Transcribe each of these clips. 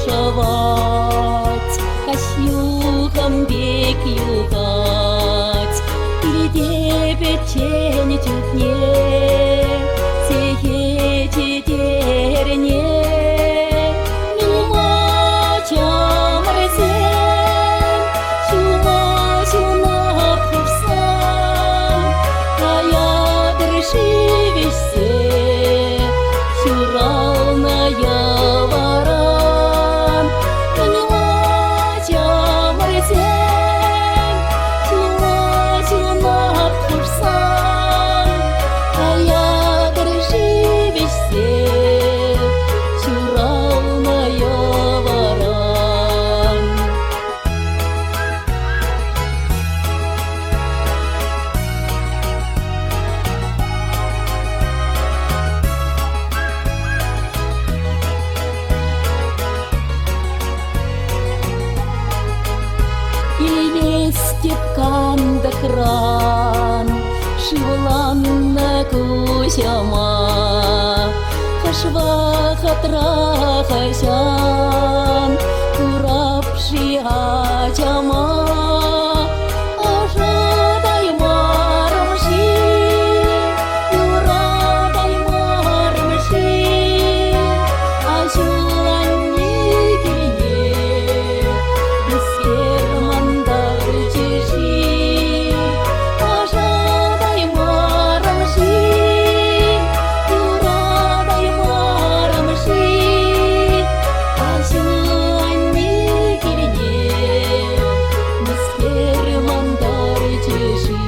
вышивать, косюхом бег югать, где печень тюкне, сеете дерне, мимо чамрзем, чума чуна пурсам, кая дырши вешсе, сюралная варам, мимо чамрзем, чума чуна пурсам, кая дырши вешсе, сюралная варам. Или степкан да кран, шивланна кусяма, хашва хатра хасян, курапши ачама, ажадай марамши, юрадай марамши, ашуланни кине, бискер мандар чеши, ажадай марамши, юрадай марамши, ашуланни кине, бискер мандар чеши.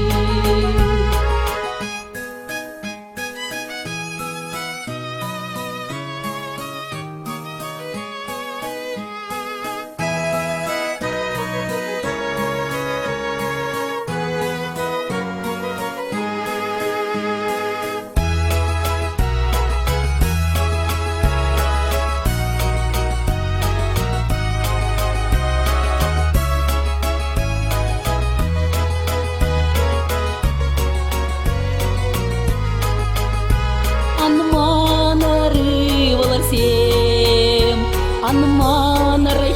Анманары волосем, анманары